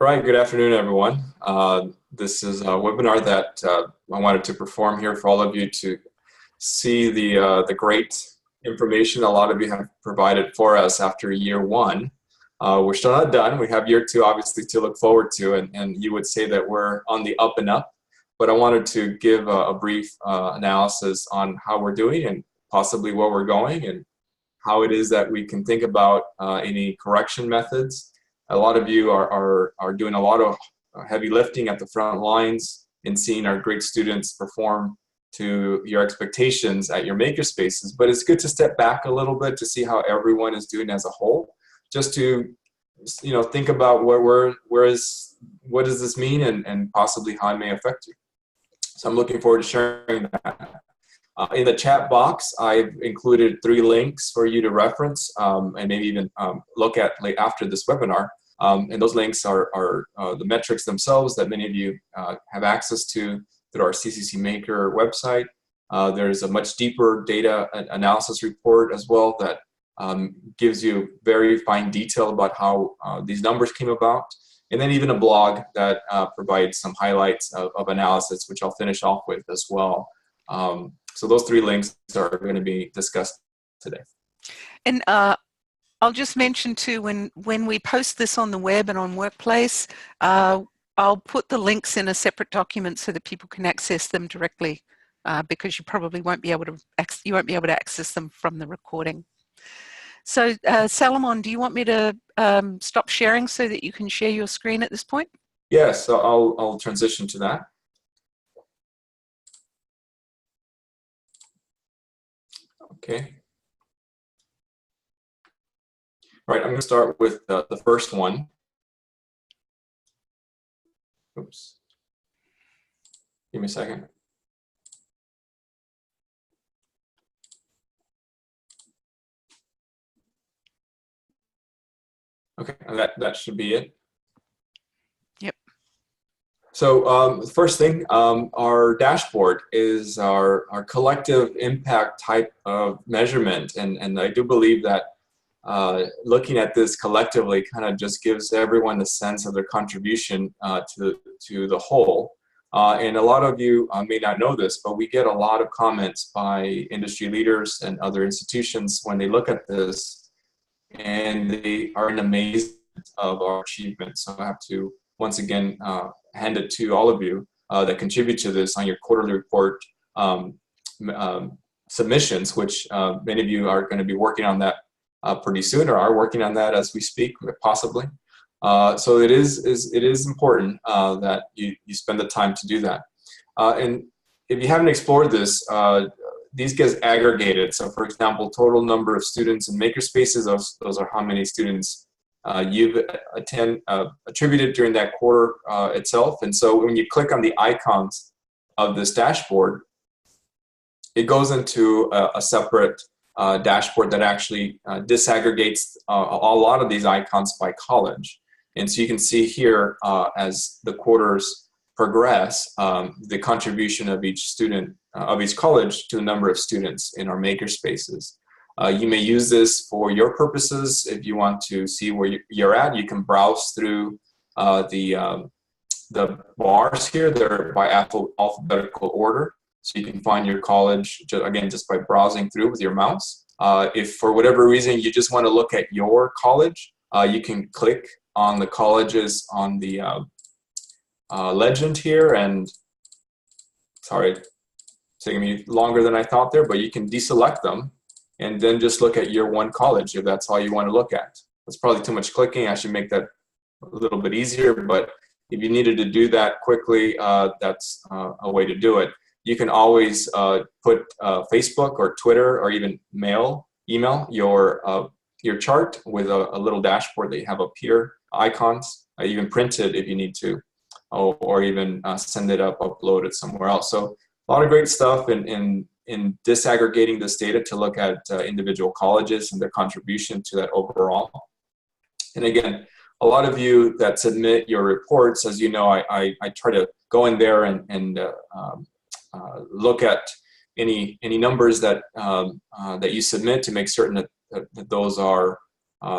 All right, good afternoon, everyone. This is a webinar that I wanted to perform here for all of you to see the great information a lot of you have provided for us after year one. We're still not done. We have year two, obviously, to look forward to, and you would say that we're on the up and up. But I wanted to give a brief analysis on how we're doing and possibly where we're going and how it is that we can think about any correction methods. A lot of you are doing a lot of heavy lifting at the front lines and seeing our great students perform to your expectations at your makerspaces. But it's good to step back a little bit to see how everyone is doing as a whole, just to think about what does this mean and possibly how it may affect you. So I'm looking forward to sharing that. In the chat box, I've included 3 links for you to reference and maybe even look at after this webinar. And those links are the metrics themselves that many of you have access to through our CCC Maker website. There's a much deeper data analysis report as well that gives you very fine detail about how these numbers came about. And then even a blog that provides some highlights of analysis, which I'll finish off with as well. So those 3 links are going to be discussed today. And I'll just mention too, when we post this on the web and on Workplace, I'll put the links in a separate document so that people can access them directly, because you probably won't be able to access them from the recording. So Salomon, do you want me to stop sharing so that you can share your screen at this point? Yes, so I'll transition to that. Okay. All right, I'm going to start with the first one. Oops. Give me a second. Okay, that should be it. Yep. So the first thing, our dashboard is our collective impact type of measurement, and I do believe that looking at this collectively kind of just gives everyone a sense of their contribution to the whole. And a lot of you may not know this, but we get a lot of comments by industry leaders and other institutions when they look at this, and they are in amazement of our achievements. So I have to once again hand it to all of you that contribute to this on your quarterly report submissions, which many of you are going to be working on that pretty soon, or are working on that as we speak, possibly. So it is important that you spend the time to do that. And if you haven't explored this, these get aggregated. So for example, total number of students in Makerspaces, those are how many students you've attributed during that quarter itself. And so when you click on the icons of this dashboard, it goes into a separate dashboard that actually disaggregates a lot of these icons by college. And so you can see here as the quarters progress, the contribution of each student, of each college to the number of students in our makerspaces. You may use this for your purposes. If you want to see where you're at, you can browse through the bars here. They're by alphabetical order. So you can find your college, again, just by browsing through with your mouse. If for whatever reason you just want to look at your college, you can click on the colleges on the legend here. And sorry, it's taking me longer than I thought there, but you can deselect them and then just look at year 1 college if that's all you want to look at. That's probably too much clicking. I should make that a little bit easier, but if you needed to do that quickly, that's a way to do it. You can always put Facebook or Twitter or even email your chart with a little dashboard that you have up here, icons. You can print it if you need to, or even send it up, upload it somewhere else. So a lot of great stuff in disaggregating this data to look at individual colleges and their contribution to that overall. And again, a lot of you that submit your reports, as you know, I try to go in there and look at any numbers that that you submit to make certain that those are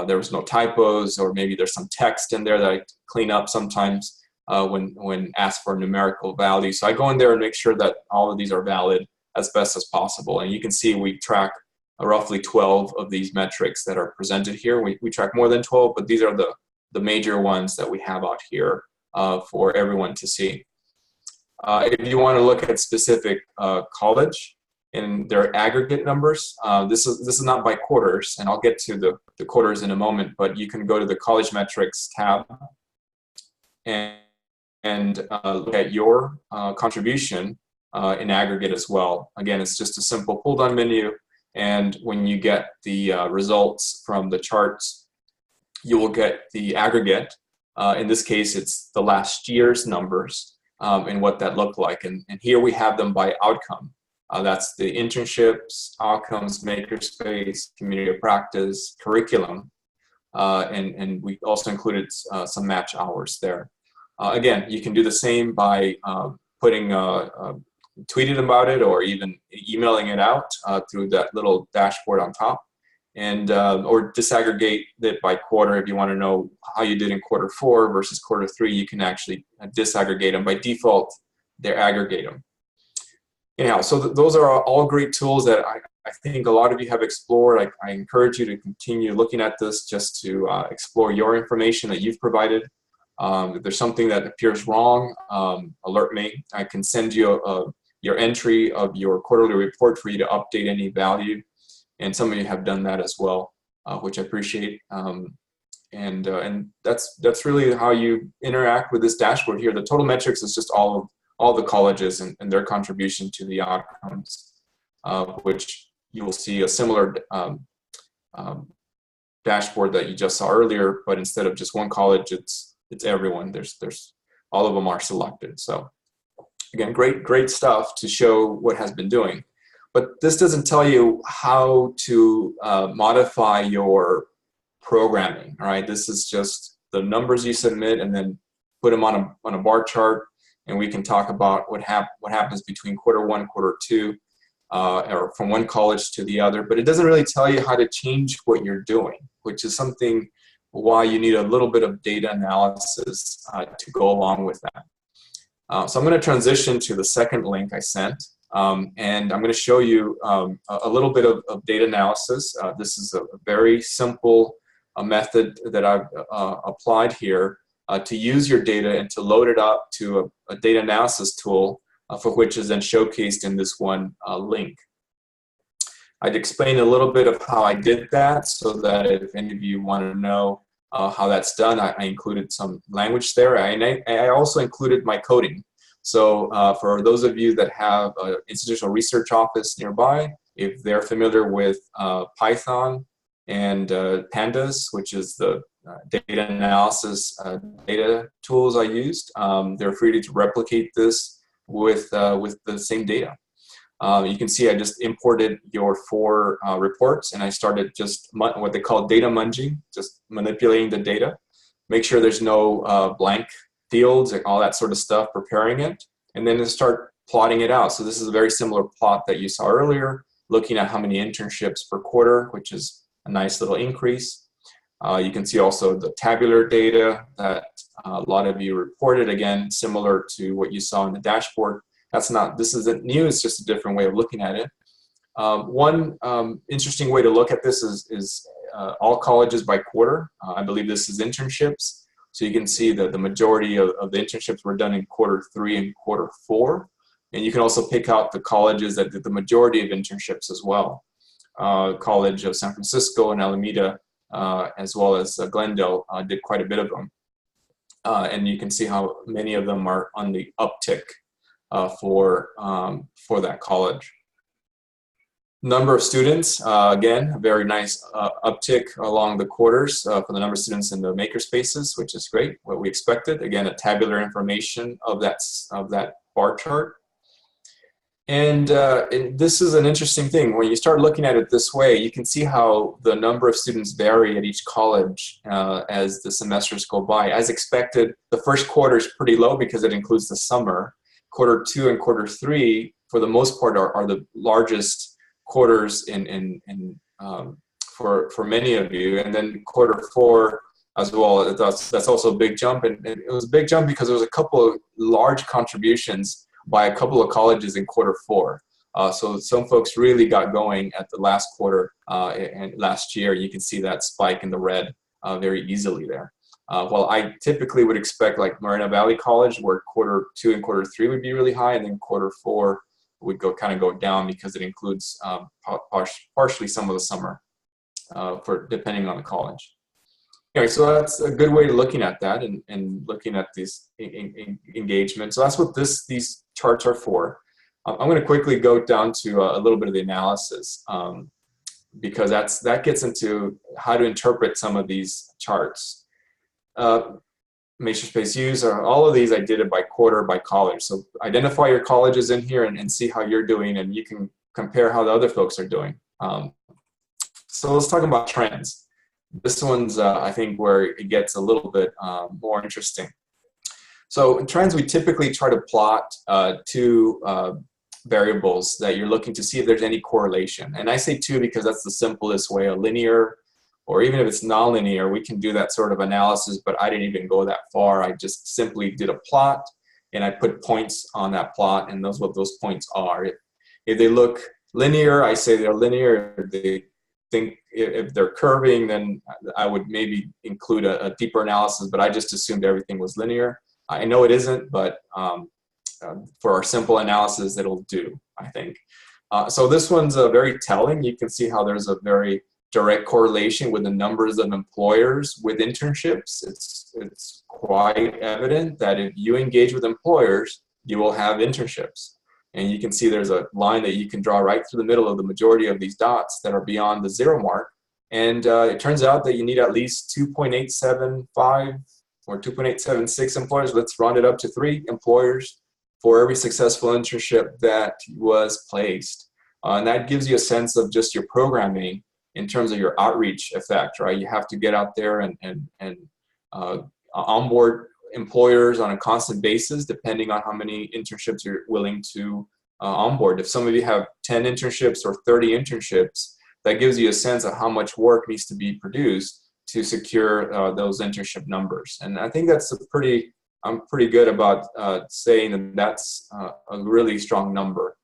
there was no typos, or maybe there's some text in there that I clean up sometimes when asked for a numerical value. So I go in there and make sure that all of these are valid as best as possible. And you can see we track roughly 12 of these metrics that are presented here. We track more than 12, but these are the major ones that we have out here for everyone to see. If you want to look at specific college and their aggregate numbers, this is not by quarters, and I'll get to the quarters in a moment, but you can go to the college metrics tab and look at your contribution in aggregate as well. Again, it's just a simple pull-down menu, and when you get the results from the charts, you will get the aggregate. In this case, it's the last year's numbers and what that looked like. And here we have them by outcome. That's the internships, outcomes, Makerspace, community of practice, curriculum, and we also included some match hours there. Again, you can do the same by putting tweeting about it, or even emailing it out through that little dashboard on top, and or disaggregate it by quarter. If you want to know how you did in quarter 4 versus quarter 3, you can actually disaggregate them. By default, they're aggregate them. Anyhow, so those are all great tools that I think a lot of you have explored. I encourage you to continue looking at this just to explore your information that you've provided. If there's something that appears wrong, alert me. I can send you your entry of your quarterly report for you to update any value. And some of you have done that as well, which I appreciate. And that's really how you interact with this dashboard here. The total metrics is just all the colleges and their contribution to the outcomes, which you will see a similar dashboard that you just saw earlier, but instead of just one college, it's everyone. There's all of them are selected. So again, great stuff to show what has been doing. But this doesn't tell you how to modify your programming. All right, this is just the numbers you submit and then put them on a bar chart, and we can talk about what happens between quarter 1, quarter 2, or from one college to the other. But it doesn't really tell you how to change what you're doing, which is something why you need a little bit of data analysis to go along with that. So I'm going to transition to the second link I sent, and I'm going to show you a little bit of data analysis. This is a very simple method that I've applied here to use your data and to load it up to a data analysis tool for which is then showcased in this one link. I'd explain a little bit of how I did that, so that if any of you want to know how that's done, I included some language there. I also included my coding. So for those of you that have an institutional research office nearby, if they're familiar with Python and Pandas, which is the data analysis data tools I used, they're free to replicate this with the same data. You can see I just imported your 4 reports, and I started just what they call data munging, just manipulating the data. Make sure there's no blank fields and all that sort of stuff, preparing it, and then to start plotting it out. So this is a very similar plot that you saw earlier, looking at how many internships per quarter, which is a nice little increase. You can see also the tabular data that a lot of you reported, again, similar to what you saw in the dashboard. This isn't new, it's just a different way of looking at it. One interesting way to look at this is all colleges by quarter. I believe this is internships. So you can see that the majority of the internships were done in quarter 3 and quarter 4. And you can also pick out the colleges that did the majority of internships as well. College of San Francisco and Alameda, as well as Glendale, did quite a bit of them. And you can see how many of them are on the uptick for that college. Number of students, again, a very nice uptick along the quarters for the number of students in the Makerspaces, which is great, what we expected. Again, a tabular information of that bar chart. And this is an interesting thing. When you start looking at it this way, you can see how the number of students vary at each college as the semesters go by. As expected, the first quarter is pretty low because it includes the summer. Quarter 2 and quarter 3, for the most part, are the largest quarters for many of you. And then quarter four as well, that's also a big jump. And it was a big jump because there was a couple of large contributions by a couple of colleges in quarter four. So some folks really got going at the last quarter and last year. You can see that spike in the red very easily there. Well, I typically would expect like Moreno Valley College, where quarter two and quarter three would be really high, and then quarter four would kind of go down because it includes partially some of the summer for depending on the college. Anyway, so that's a good way of looking at that and looking at these engagement. So that's what these charts are for. I'm going to quickly go down to a little bit of the analysis because that gets into how to interpret some of these charts. Makerspace use, all of these I did it by quarter, by college. So identify your colleges in here and see how you're doing, and you can compare how the other folks are doing. So let's talk about trends. This one's, I think, where it gets a little bit more interesting. So in trends, we typically try to plot two variables that you're looking to see if there's any correlation. And I say two because that's the simplest way, a linear, or even if it's nonlinear, we can do that sort of analysis, but I didn't even go that far. I just simply did a plot, and I put points on that plot, and those what those points are. If they look linear, I say they're linear. If they think if they're curving, then I would maybe include a deeper analysis, but I just assumed everything was linear. I know it isn't, but for our simple analysis, it'll do, I think. So this one's very telling. You can see how there's a very direct correlation with the numbers of employers with internships. It's quite evident that if you engage with employers, you will have internships. And you can see there's a line that you can draw right through the middle of the majority of these dots that are beyond the 0 mark. And it turns out that you need at least 2.875 or 2.876 employers. Let's round it up to 3 employers for every successful internship that was placed. And that gives you a sense of just your programming in terms of your outreach effect, right? You have to get out there and onboard employers on a constant basis, depending on how many internships you're willing to onboard. If some of you have 10 internships or 30 internships, that gives you a sense of how much work needs to be produced to secure those internship numbers. And I think that's I'm pretty good about saying that that's a really strong number.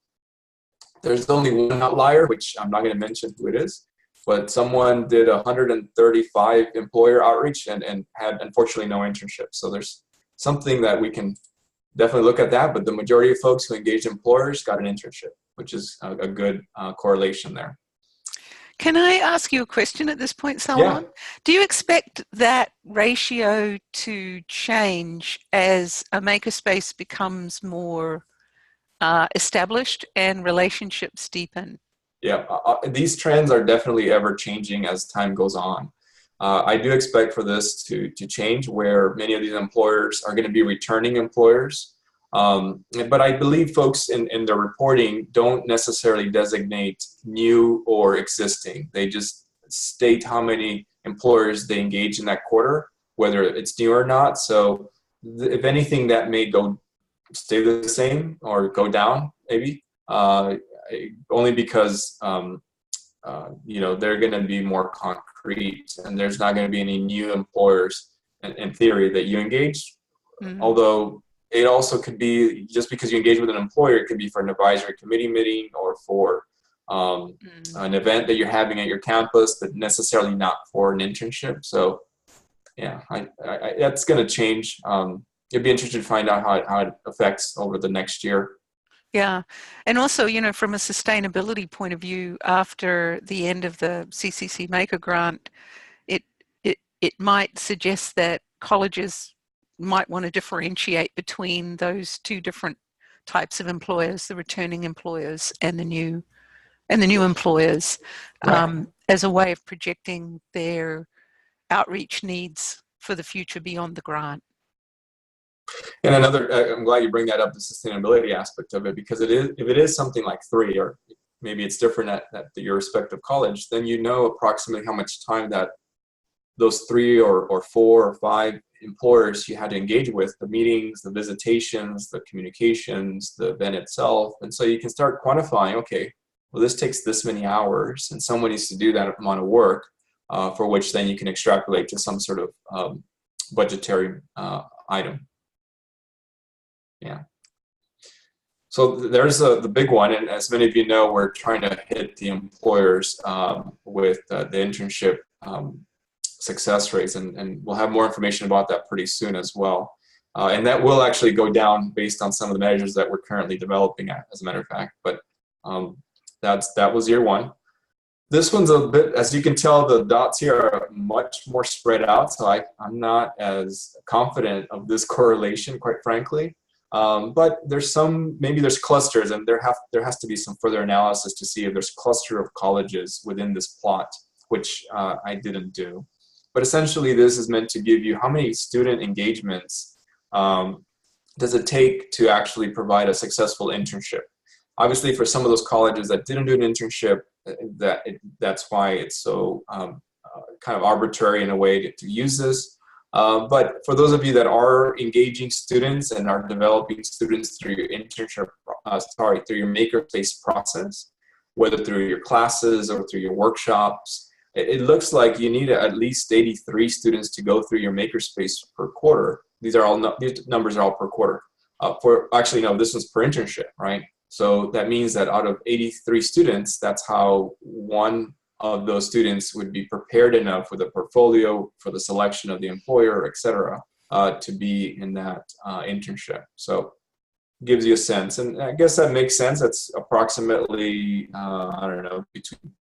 There's only one outlier, which I'm not going to mention who it is, but someone did 135 employer outreach and had unfortunately no internship. So there's something that we can definitely look at that, but the majority of folks who engaged employers got an internship, which is a good correlation there. Can I ask you a question at this point, Salman? Yeah. Do you expect that ratio to change as a makerspace becomes more established and relationships deepen? Yeah, these trends are definitely ever changing as time goes on. I do expect for this to change, where many of these employers are going to be returning employers. But I believe folks in the reporting don't necessarily designate new or existing. They just state how many employers they engage in that quarter, whether it's new or not. So if anything, that may stay the same or go down maybe. Only because they're going to be more concrete, and there's not going to be any new employers in theory that you engage. Mm-hmm. Although it also could be, just because you engage with an employer, it could be for an advisory committee meeting or for an event that you're having at your campus, but necessarily not for an internship. So yeah, that's going to change. It'd be interesting to find out how it affects over the next year. Yeah. And also, from a sustainability point of view, after the end of the CCC Maker grant, it might suggest that colleges might want to differentiate between those two different types of employers, the returning employers and the new employers, right, as a way of projecting their outreach needs for the future beyond the grant. And I'm glad you bring that up, the sustainability aspect of it, because if it is something like 3, or maybe it's different at your respective college, then you know approximately how much time that those 3 or 4 or 5 employers you had to engage with, the meetings, the visitations, the communications, the event itself. And so you can start quantifying, okay, well, this takes this many hours, and someone needs to do that amount of work, for which then you can extrapolate to some sort of budgetary item. Yeah. So there's the big one, and as many of you know, we're trying to hit the employers with the internship success rates, and we'll have more information about that pretty soon as well. And that will actually go down based on some of the measures that we're currently developing, as a matter of fact. But that was year one. This one's a bit, as you can tell, the dots here are much more spread out, so I'm not as confident of this correlation, quite frankly. But there's maybe there's clusters, and there has to be some further analysis to see if there's a cluster of colleges within this plot, which I didn't do. But essentially, this is meant to give you how many student engagements does it take to actually provide a successful internship. Obviously, for some of those colleges that didn't do an internship, that's why it's so kind of arbitrary in a way to use this. But for those of you that are engaging students and are developing students through your internship, through your Makerspace process, whether through your classes or through your workshops, it looks like you need at least 83 students to go through your Makerspace per quarter. These numbers are all per quarter. Actually, no, this one's per internship, right? So that means that out of 83 students, that's how one of those students would be prepared enough with a portfolio for the selection of the employer, et cetera, to be in that internship. So it gives you a sense. And I guess that makes sense. That's approximately, I don't know, between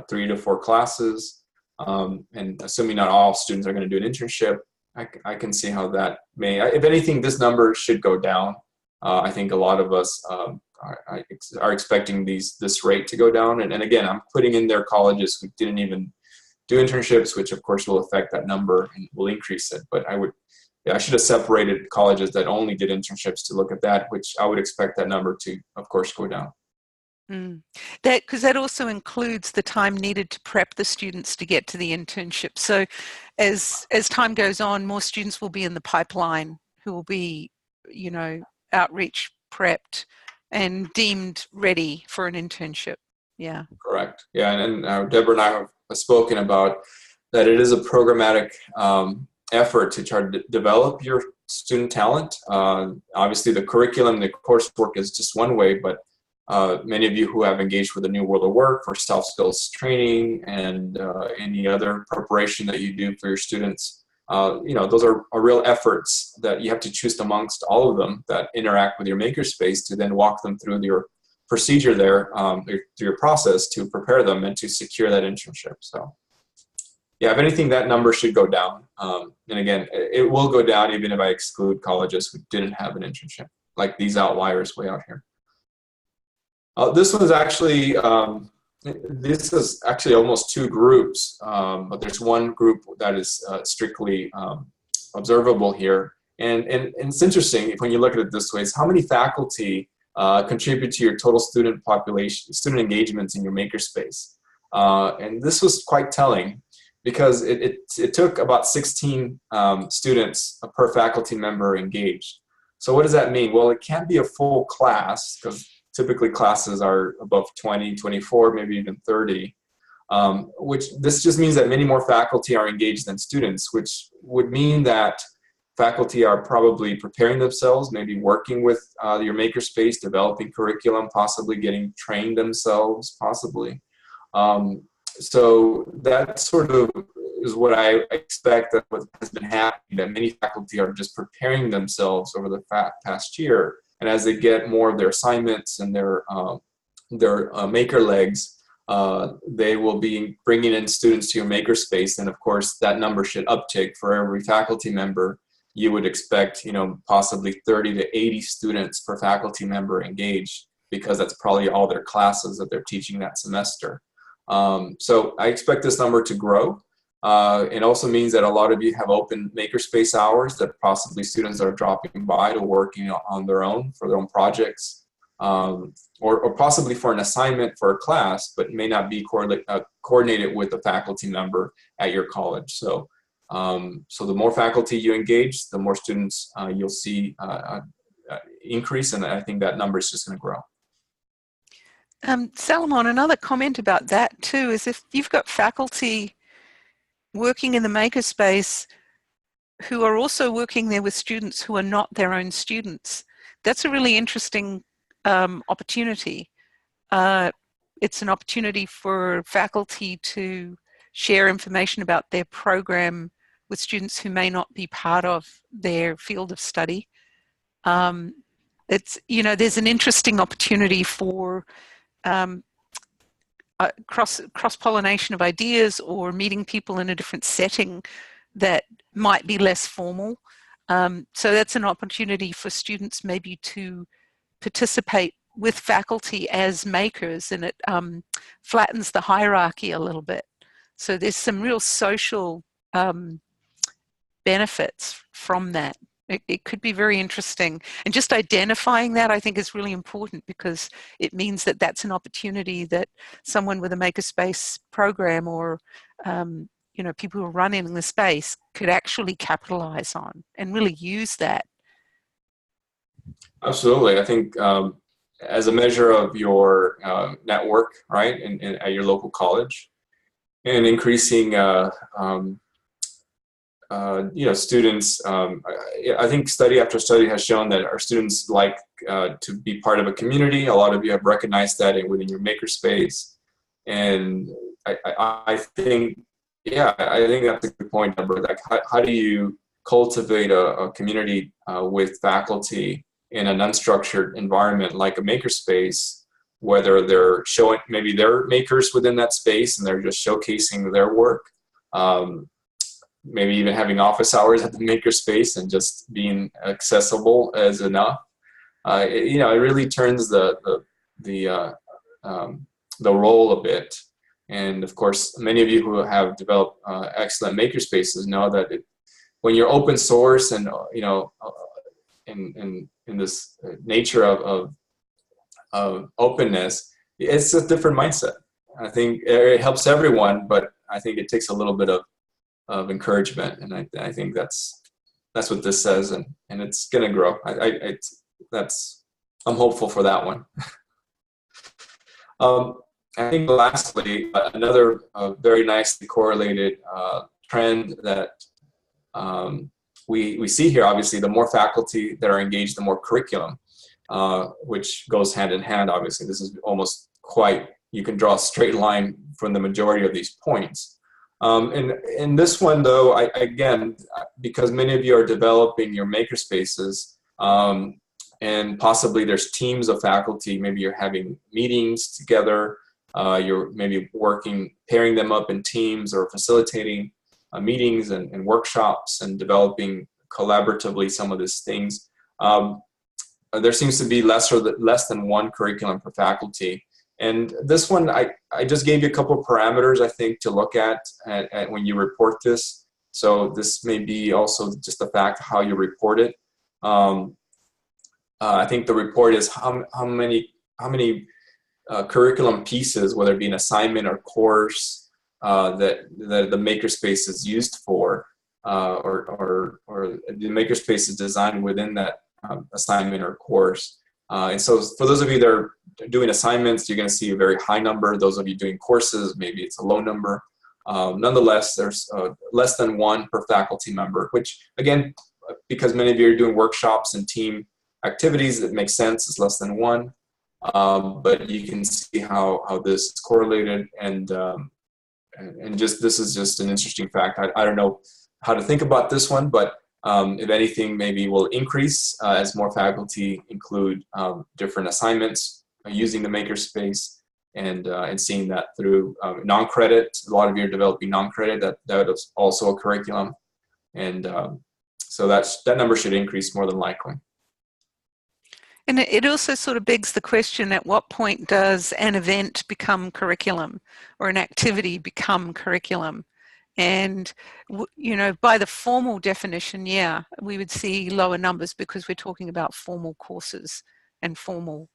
3 to 4 classes. And assuming not all students are going to do an internship, I can see how that may, if anything, this number should go down. I think a lot of us are expecting this rate to go down. And again, I'm putting in there colleges who didn't even do internships, which of course will affect that number and will increase it. But I should have separated colleges that only did internships to look at that, which I would expect that number to, of course, go down. Because that also includes the time needed to prep the students to get to the internship. So as time goes on, more students will be in the pipeline who will be, outreach prepped and deemed ready for an internship. Yeah. Correct. Yeah, and Deborah and I have spoken about that it is a programmatic effort to try to develop your student talent. Obviously, the curriculum, the coursework is just one way, but many of you who have engaged with the New World of Work for self-skills training and any other preparation that you do for your students, those are real efforts that you have to choose amongst all of them that interact with your Makerspace to then walk them through your procedure there, through your process to prepare them and to secure that internship. So yeah, if anything, that number should go down. And again, it will go down even if I exclude colleges who didn't have an internship, like these outliers way out here. This was actually, this is actually almost 2 groups, but there's one group that is strictly observable here. And it's interesting when you look at it this way, is how many faculty contribute to your total student population, student engagements in your Makerspace. And this was quite telling because it took about 16 students per faculty member engaged. So what does that mean? Well, it can't be a full class because typically classes are above 20, 24, maybe even 30, which this just means that many more faculty are engaged than students, which would mean that faculty are probably preparing themselves, maybe working with your Makerspace, developing curriculum, possibly getting trained themselves, possibly. So that sort of is what I expect that what has been happening, that many faculty are just preparing themselves over the past year. And as they get more of their assignments and their maker legs, they will be bringing in students to your Makerspace. And of course, that number should uptick for every faculty member. You would expect, possibly 30 to 80 students per faculty member engaged, because that's probably all their classes that they're teaching that semester. So I expect this number to grow. It also means that a lot of you have open Makerspace hours that possibly students are dropping by to working on their own for their own projects, or possibly for an assignment for a class, but may not be coordinated with a faculty member at your college. So, so the more faculty you engage, the more students you'll see increase, and I think that number is just going to grow. Salomon, another comment about that too is if you've got faculty working in the Makerspace who are also working there with students who are not their own students, that's a really interesting opportunity. It's an opportunity for faculty to share information about their program with students who may not be part of their field of study. It's, you know, there's an interesting opportunity for cross-pollination of ideas or meeting people in a different setting that might be less formal. So that's an opportunity for students maybe to participate with faculty as makers, and it flattens the hierarchy a little bit. So there's some real social benefits from that. It could be very interesting. And just identifying that, I think, is really important, because it means that that's an opportunity that someone with a Makerspace program or you know, people who are running the space could actually capitalize on and really use that. Absolutely. I think as a measure of your network, right, at your local college, and increasing you know, students, I think study after study has shown that our students like to be part of a community. A lot of you have recognized that within your Makerspace. And I think, yeah, I think that's a good point, Deborah. Like, how do you cultivate a community with faculty in an unstructured environment like a Makerspace, whether they're showing, maybe they're makers within that space and they're just showcasing their work, maybe even having office hours at the Makerspace and just being accessible as enough. You know, it really turns the role a bit. And of course, many of you who have developed excellent Makerspaces know that when you're open source and you know, in this nature of openness, it's a different mindset. I think it helps everyone, but I think it takes a little bit of encouragement, and I think that's what this says, and it's gonna grow. I'm hopeful for that one. I think lastly, another very nicely correlated trend that we see here, obviously, the more faculty that are engaged, the more curriculum, which goes hand in hand, obviously. This is almost quite, you can draw a straight line from the majority of these points. And in this one, though, again, because many of you are developing your Makerspaces, and possibly there's teams of faculty, maybe you're having meetings together, you're maybe pairing them up in teams or facilitating meetings and workshops and developing collaboratively some of these things. There seems to be less than one curriculum per faculty. And this one, I just gave you a couple of parameters, I think, to look at when you report this. So this may be also just the fact how you report it. I think the report is how many curriculum pieces, whether it be an assignment or course, that the Makerspace is used for, or the Makerspace is designed within that assignment or course. And so for those of you that are doing assignments, you're going to see a very high number. Those of you doing courses, maybe it's a low number. Nonetheless, there's less than one per faculty member, which, again, because many of you are doing workshops and team activities, it makes sense. It's less than one. But you can see how this is correlated, and just this is just an interesting fact. I don't know how to think about this one, but if anything, maybe will increase as more faculty include different assignments using the Makerspace, and seeing that through non-credit. A lot of you are developing non-credit. That is also a curriculum, and so that number should increase more than likely. And it also sort of begs the question, at what point does an event become curriculum or an activity become curriculum? And, you know, by the formal definition, yeah, we would see lower numbers because we're talking about formal courses and formal,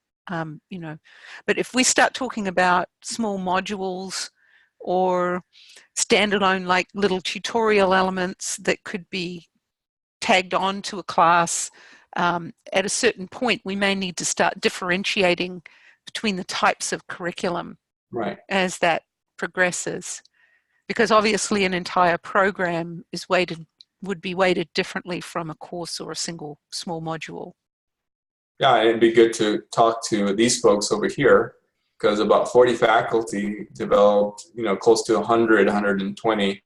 you know. But if we start talking about small modules or standalone, like little tutorial elements that could be tagged on to a class, at a certain point, we may need to start differentiating between the types of curriculum Right. as that progresses, because obviously an entire program would be weighted differently from a course or a single small module. Yeah, and it'd be good to talk to these folks over here, because about 40 faculty developed, close to 100, 120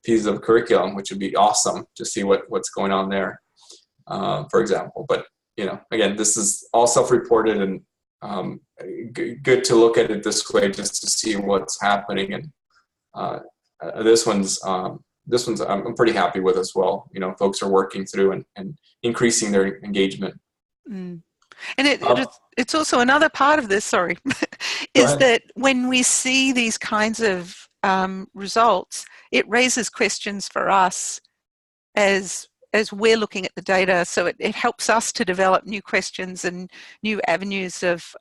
pieces of curriculum, which would be awesome to see what's going on there, for example. But, again, this is all self-reported, and good to look at it this way just to see what's happening. And this one's I'm pretty happy with as well. Folks are working through and increasing their engagement. Mm. And it's also another part of this, sorry, is that when we see these kinds of results, it raises questions for us as we're looking at the data. So it helps us to develop new questions and new avenues of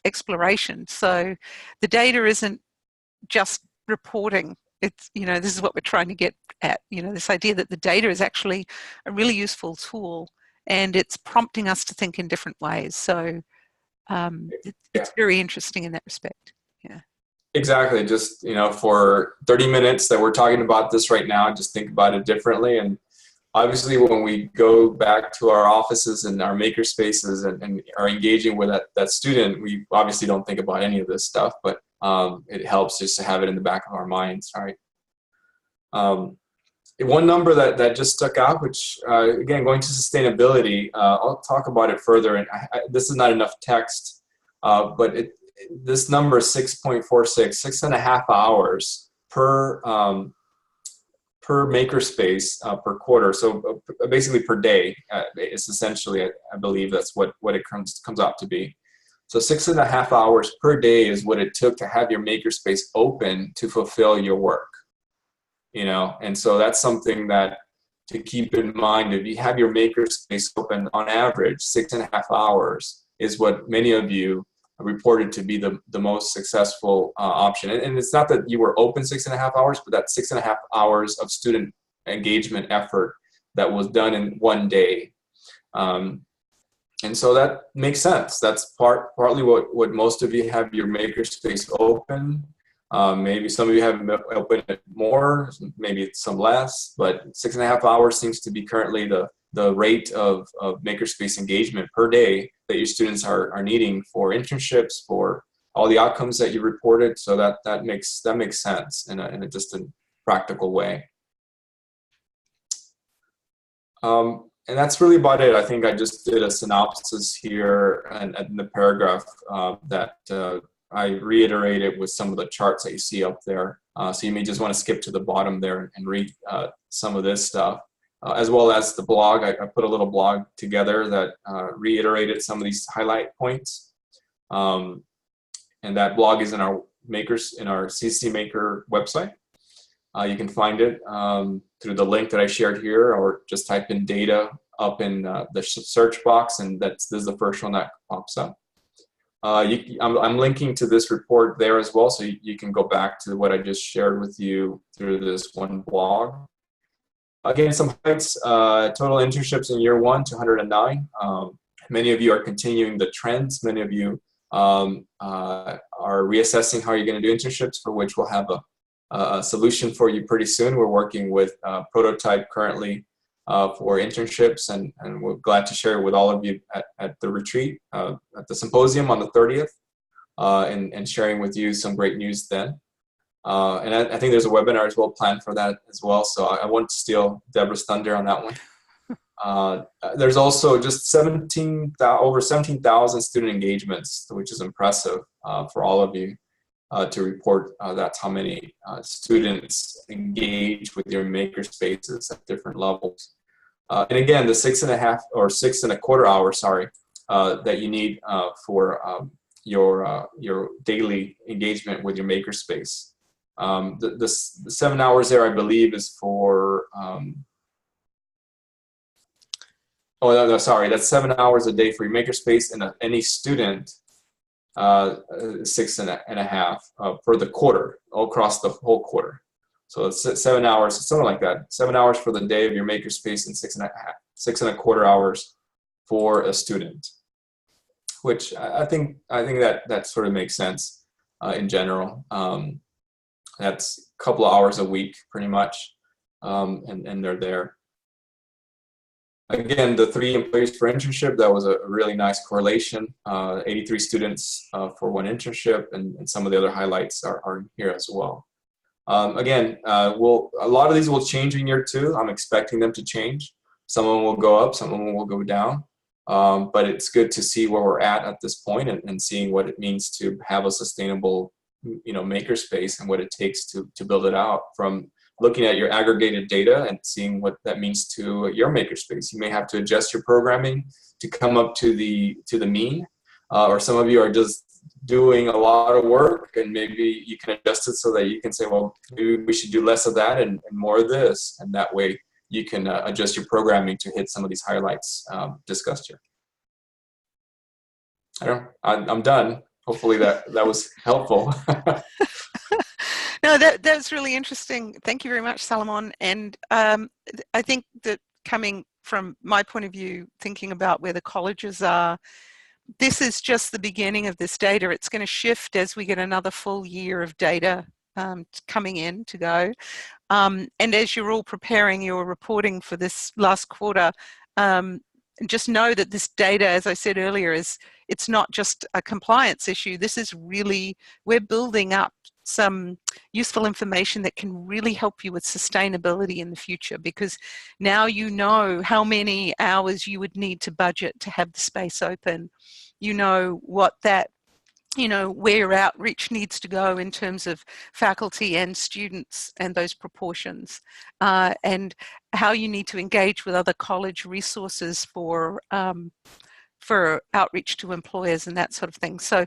exploration. So the data isn't just reporting. It's, this is what we're trying to get at, this idea that the data is actually a really useful tool, and it's prompting us to think in different ways. So it's very interesting in that respect. Yeah. Exactly. Just, for 30 minutes that we're talking about this right now, just think about it differently. And obviously when we go back to our offices and our maker spaces and are engaging with that student, we obviously don't think about any of this stuff, but it helps just to have it in the back of our minds, right? One number that just stuck out, which, again, going to sustainability, I'll talk about it further, and this is not enough text, but this number is 6.46, 6.5 hours per Makerspace per quarter, so basically per day. It's essentially, I believe that's what it comes out to be. So 6.5 hours per day is what it took to have your Makerspace open to fulfill your work. And so that's something that to keep in mind. If you have your Makerspace open on average 6.5 hours is what many of you reported to be the most successful option. And it's not that you were open 6.5 hours, but that 6.5 hours of student engagement effort that was done in one day. And so that makes sense. That's partly what most of you have your Makerspace open. Maybe some of you have open it more, maybe some less, but 6.5 hours seems to be currently the rate of Makerspace engagement per day that your students are needing for internships, for all the outcomes that you reported. So that makes sense in a just a practical way. And that's really about it. I think I just did a synopsis here and in the paragraph that I reiterated with some of the charts that you see up there. So you may just want to skip to the bottom there and read some of this stuff, as well as the blog. I put a little blog together that reiterated some of these highlight points. And that blog is in our CCC Maker website. You can find it through the link that I shared here, or just type in data up in the search box, and this is the first one that pops up. I'm linking to this report there as well, so you can go back to what I just shared with you through this one blog. Again, some highlights, total internships in year 1, 209. Many of you are continuing the trends. Many of you are reassessing how you're going to do internships, for which we'll have a solution for you pretty soon. We're working with Prototype currently for internships, and we're glad to share it with all of you at the retreat, at the symposium on the 30th, and sharing with you some great news then. And I think there's a webinar as well planned for that as well, so I won't steal Deborah's thunder on that one. There's also just over 17,000 student engagements, which is impressive for all of you to report. That's how many students engage with your Makerspaces at different levels. And again, the 6.5 or 6.25 hours, sorry, that you need for your daily engagement with your Makerspace. The 7 hours there, I believe, is for oh no, sorry, that's 7 hours a day for your Makerspace, and any student 6.5 for the quarter, all across the whole quarter. So it's 7 hours, something like that. 7 hours for the day of your Makerspace, and 6.25 hours for a student. which I think that sort of makes sense in general. That's a couple of hours a week, pretty much, and they're there. Again, the 3 employees per internship, that was a really nice correlation. 83 students for 1 internship, and some of the other highlights are here as well. Again, a lot of these will change in year 2. I'm expecting them to change. Some of them will go up, some of them will go down. But it's good to see where we're at this point, and seeing what it means to have a sustainable, makerspace, and what it takes to build it out, from looking at your aggregated data and seeing what that means to your makerspace. You may have to adjust your programming to come up to the mean, or some of you are just doing a lot of work, and maybe you can adjust it so that you can say, well, maybe we should do less of that and more of this, and that way you can adjust your programming to hit some of these highlights discussed here. I'm done. Hopefully that was helpful. No, that's really interesting. Thank you very much, Salomon. And I think that, coming from my point of view, thinking about where the colleges are, this is just the beginning of this data. It's going to shift as we get another full year of data coming in to go. And as you're all preparing your reporting for this last quarter, just know that this data, as I said earlier, it's not just a compliance issue. This is really, we're building up some useful information that can really help you with sustainability in the future, because now you know how many hours you would need to budget to have the space open. You know what that, where your outreach needs to go in terms of faculty and students and those proportions, and how you need to engage with other college resources for outreach to employers and that sort of thing. So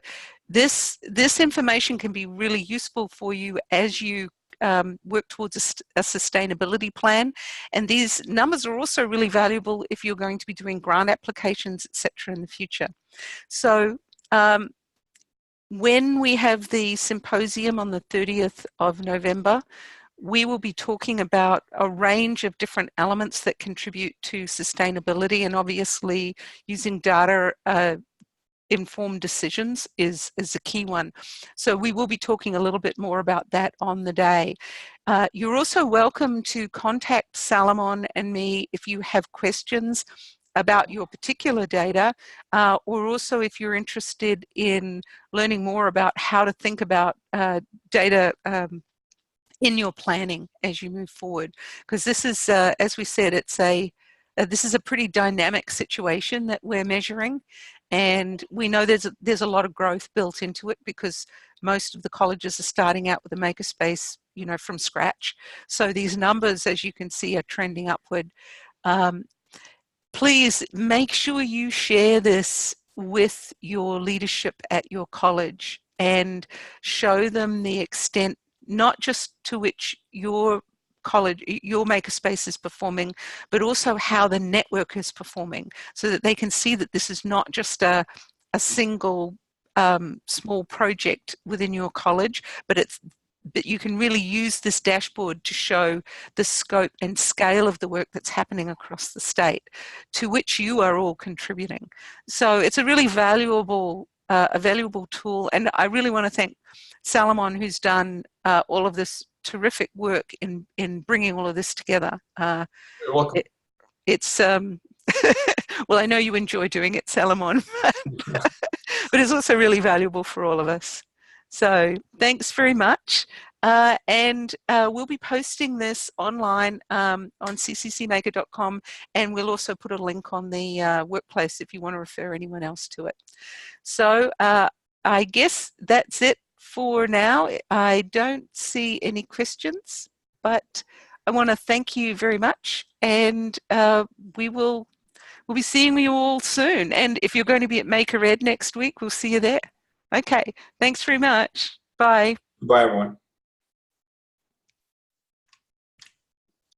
this information can be really useful for you as you work towards a sustainability plan. And these numbers are also really valuable if you're going to be doing grant applications, etc., in the future. So when we have the symposium on the 30th of November, we will be talking about a range of different elements that contribute to sustainability, and obviously using data informed decisions is a key one. So we will be talking a little bit more about that on the day. You're also welcome to contact Salomon and me if you have questions about your particular data, or also if you're interested in learning more about how to think about data in your planning as you move forward. Because this is, as we said, this is a pretty dynamic situation that we're measuring, and we know there's a lot of growth built into it, because most of the colleges are starting out with a makerspace, from scratch. So these numbers, as you can see, are trending upward. Please make sure you share this with your leadership at your college and show them the extent, not just to which your college, your makerspace is performing, but also how the network is performing, so that they can see that this is not just a single small project within your college, but you can really use this dashboard to show the scope and scale of the work that's happening across the state, to which you are all contributing. So it's a really valuable tool, and I really want to thank Salomon, who's done all of this terrific work in bringing all of this together. You're welcome. It's well, I know you enjoy doing it, Salomon, but it's also really valuable for all of us. So thanks very much. And we'll be posting this online on cccmaker.com, and we'll also put a link on the workplace if you want to refer anyone else to it. So I guess that's it for now. I don't see any questions, but I want to thank you very much, and we'll be seeing you all soon. And if you're going to be at Maker Ed next week, we'll see you there. Okay, thanks very much. Bye. Bye, everyone.